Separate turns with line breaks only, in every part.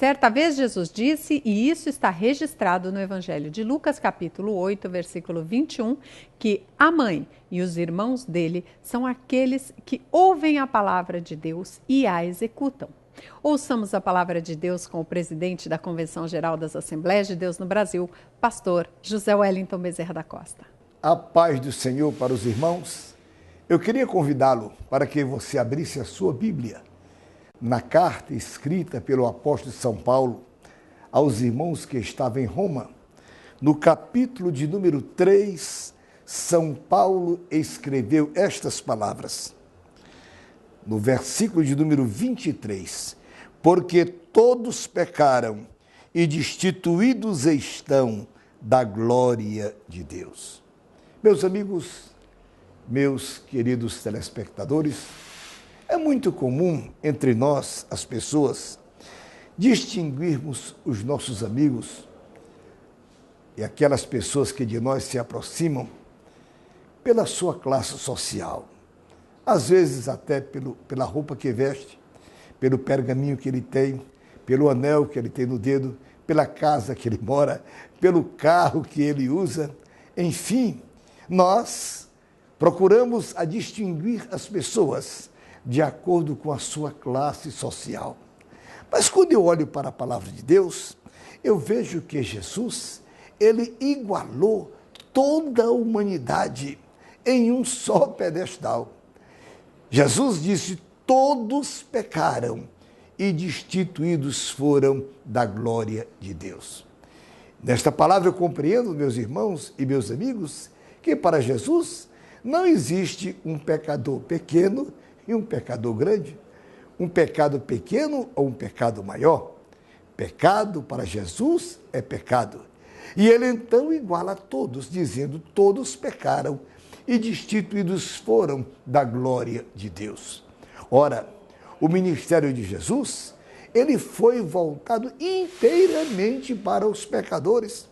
Certa vez Jesus disse, e isso está registrado no Evangelho de Lucas, capítulo 8, versículo 21, que a mãe e os irmãos dele são aqueles que ouvem a palavra de Deus e a executam. Ouçamos a palavra de Deus com o presidente da Convenção Geral das Assembleias de Deus no Brasil, pastor José Wellington Bezerra da Costa.
A paz do Senhor para os irmãos. Eu queria convidá-lo para que você abrisse a sua Bíblia na carta escrita pelo apóstolo São Paulo aos irmãos que estavam em Roma. No capítulo de número 3, São Paulo escreveu estas palavras. No versículo de número 23, porque todos pecaram e destituídos estão da glória de Deus. Meus amigos, meus queridos telespectadores, é muito comum entre nós, as pessoas, distinguirmos os nossos amigos e aquelas pessoas que de nós se aproximam pela sua classe social. Às vezes até pela roupa que veste, pelo pergaminho que ele tem, pelo anel que ele tem no dedo, pela casa que ele mora, pelo carro que ele usa. Enfim, nós procuramos a distinguir as pessoas de acordo com a sua classe social. Mas quando eu olho para a palavra de Deus, eu vejo que Jesus, ele igualou toda a humanidade em um só pedestal. Jesus disse, todos pecaram e destituídos foram da glória de Deus. Nesta palavra eu compreendo, meus irmãos e meus amigos, que para Jesus não existe um pecador pequeno e um pecador grande, um pecado pequeno ou um pecado maior. Pecado para Jesus é pecado. E ele então iguala a todos, dizendo, todos pecaram e destituídos foram da glória de Deus. Ora, o ministério de Jesus, ele foi voltado inteiramente para os pecadores.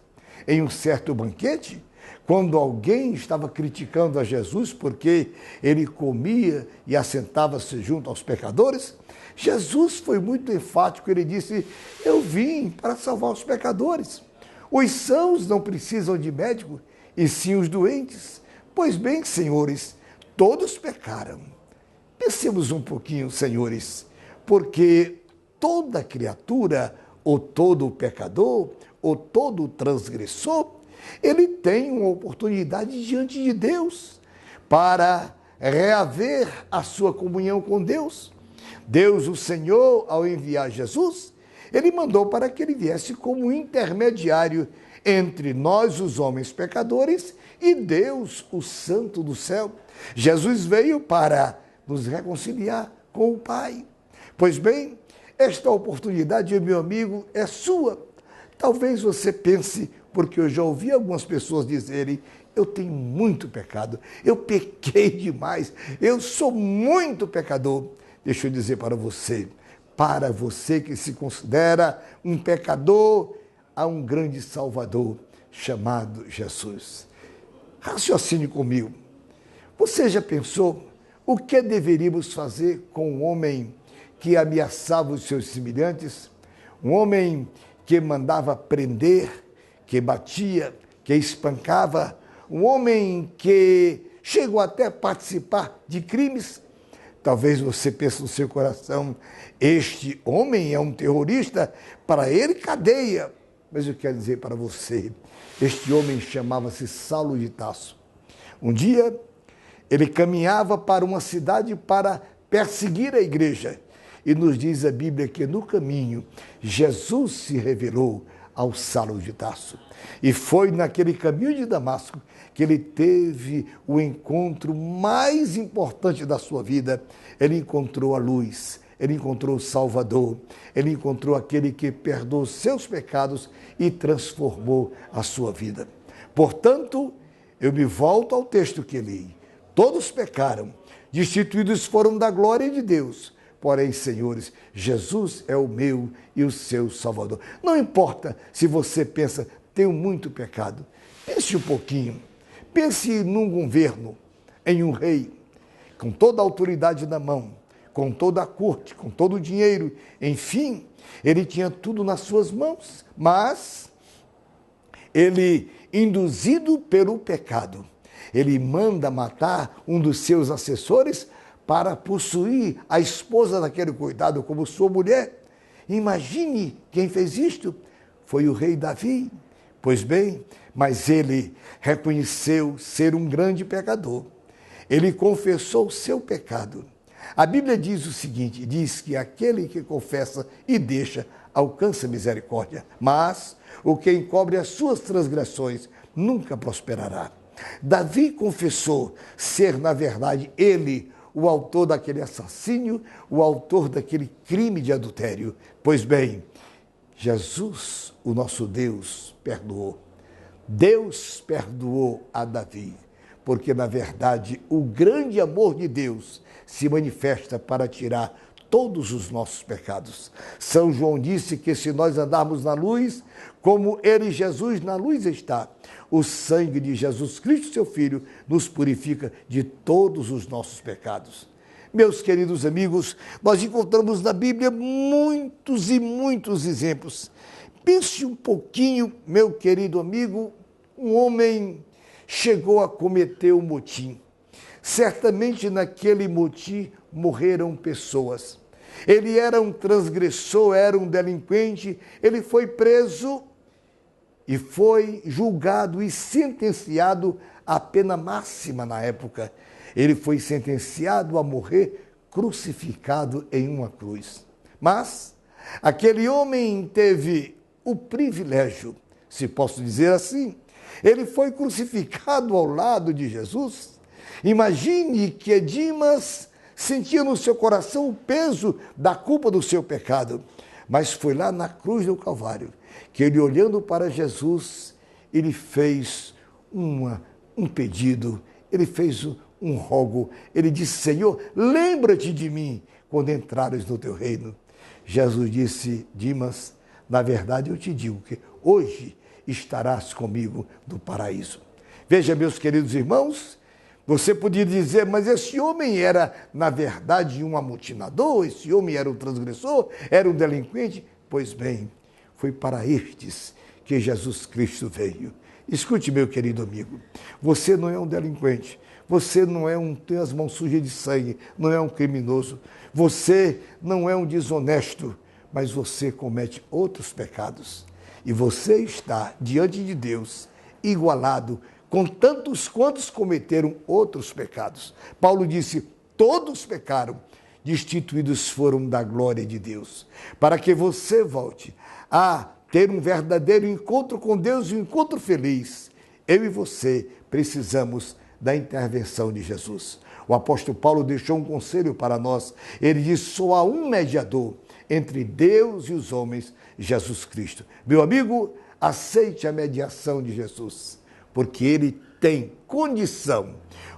Em um certo banquete, quando alguém estava criticando a Jesus porque ele comia e assentava-se junto aos pecadores, Jesus foi muito enfático, ele disse, eu vim para salvar os pecadores. Os sãos não precisam de médico, e sim os doentes. Pois bem, senhores, todos pecaram. Pensemos um pouquinho, senhores, porque toda criatura, ou todo pecador, ou todo transgressor, ele tem uma oportunidade diante de Deus para reaver a sua comunhão com Deus. Deus, o Senhor, ao enviar Jesus, ele mandou para que ele viesse como intermediário entre nós, os homens pecadores, e Deus, o Santo do céu. Jesus veio para nos reconciliar com o Pai. Pois bem, esta oportunidade, meu amigo, é sua. Talvez você pense, porque eu já ouvi algumas pessoas dizerem, eu tenho muito pecado, eu pequei demais, eu sou muito pecador. Deixa eu dizer para você que se considera um pecador, há um grande Salvador chamado Jesus. Raciocine comigo. Você já pensou o que deveríamos fazer com um homem que ameaçava os seus semelhantes? Um homem que mandava prender, que batia, que espancava, um homem que chegou até a participar de crimes. Talvez você pense no seu coração, este homem é um terrorista, para ele cadeia. Mas eu quero dizer para você, este homem chamava-se Saulo de Tarso. Um dia, ele caminhava para uma cidade para perseguir a igreja. E nos diz a Bíblia que no caminho, Jesus se revelou ao Saulo de Tarso. E foi naquele caminho de Damasco que ele teve o encontro mais importante da sua vida. Ele encontrou a luz, ele encontrou o Salvador, ele encontrou aquele que perdoou seus pecados e transformou a sua vida. Portanto, eu me volto ao texto que li. Todos pecaram, destituídos foram da glória de Deus. Porém, senhores, Jesus é o meu e o seu Salvador. Não importa se você pensa, tenho muito pecado. Pense um pouquinho. Pense num governo, em um rei, com toda a autoridade na mão, com toda a corte, com todo o dinheiro, enfim, ele tinha tudo nas suas mãos, mas ele, induzido pelo pecado, ele manda matar um dos seus assessores para possuir a esposa daquele coitado como sua mulher. Imagine quem fez isto. Foi o rei Davi. Pois bem, mas ele reconheceu ser um grande pecador. Ele confessou o seu pecado. A Bíblia diz o seguinte, diz que aquele que confessa e deixa alcança misericórdia, mas o que encobre as suas transgressões nunca prosperará. Davi confessou ser, na verdade, ele o autor daquele assassínio, o autor daquele crime de adultério. Pois bem, Jesus, o nosso Deus, perdoou. Deus perdoou a Davi, porque, na verdade, o grande amor de Deus se manifesta para tirar todos os nossos pecados. São João disse que se nós andarmos na luz, como ele, Jesus, na luz está, o sangue de Jesus Cristo, seu Filho, nos purifica de todos os nossos pecados. Meus queridos amigos, nós encontramos na Bíblia muitos e muitos exemplos. Pense um pouquinho, meu querido amigo, um homem chegou a cometer um motim. Certamente naquele motim morreram pessoas. Ele era um transgressor, era um delinquente, ele foi preso e foi julgado e sentenciado à pena máxima na época. Ele foi sentenciado a morrer crucificado em uma cruz. Mas aquele homem teve o privilégio, se posso dizer assim, ele foi crucificado ao lado de Jesus. Imagine que Dimas sentia no seu coração o peso da culpa do seu pecado, mas foi lá na cruz do Calvário que ele, olhando para Jesus, ele fez um pedido, ele fez um rogo, ele disse: Senhor, lembra-te de mim quando entrares no teu reino. Jesus disse: Dimas, na verdade eu te digo que hoje estarás comigo no paraíso. Veja, meus queridos irmãos, você podia dizer, mas esse homem era, na verdade, um amotinador, esse homem era um transgressor, era um delinquente. Pois bem, foi para estes que Jesus Cristo veio. Escute, meu querido amigo, você não é um delinquente, você não é tem as mãos sujas de sangue, não é um criminoso, você não é um desonesto, mas você comete outros pecados. E você está diante de Deus igualado com tantos quantos cometeram outros pecados. Paulo disse, todos pecaram, destituídos foram da glória de Deus. Para que você volte a ter um verdadeiro encontro com Deus, um encontro feliz, eu e você precisamos da intervenção de Jesus. O apóstolo Paulo deixou um conselho para nós. Ele disse, só há um mediador entre Deus e os homens, Jesus Cristo. Meu amigo, aceite a mediação de Jesus, porque ele tem condição,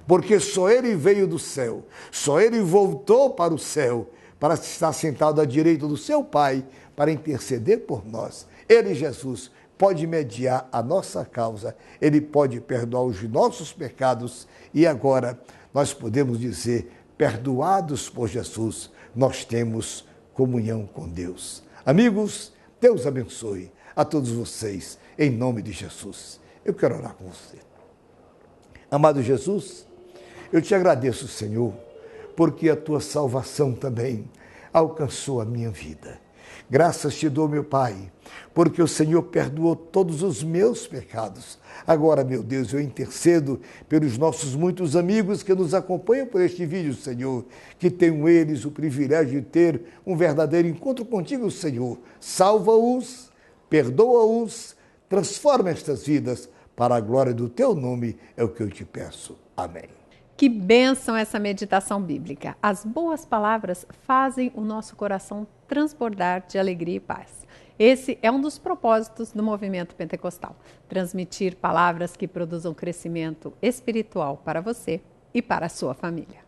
porque só ele veio do céu, só ele voltou para o céu, para estar sentado à direita do seu Pai, para interceder por nós. Ele, Jesus, pode mediar a nossa causa, ele pode perdoar os nossos pecados e agora nós podemos dizer, perdoados por Jesus, nós temos comunhão com Deus. Amigos, Deus abençoe a todos vocês, em nome de Jesus. Eu quero orar com você. Amado Jesus, eu te agradeço, Senhor, porque a tua salvação também alcançou a minha vida. Graças te dou, meu Pai, porque o Senhor perdoou todos os meus pecados. Agora, meu Deus, eu intercedo pelos nossos muitos amigos que nos acompanham por este vídeo, Senhor, que tenham eles o privilégio de ter um verdadeiro encontro contigo, Senhor. Salva-os, perdoa-os, transforma estas vidas para a glória do teu nome, é o que eu te peço. Amém.
Que bênção essa meditação bíblica. As boas palavras fazem o nosso coração transbordar de alegria e paz. Esse é um dos propósitos do movimento pentecostal, transmitir palavras que produzam crescimento espiritual para você e para a sua família.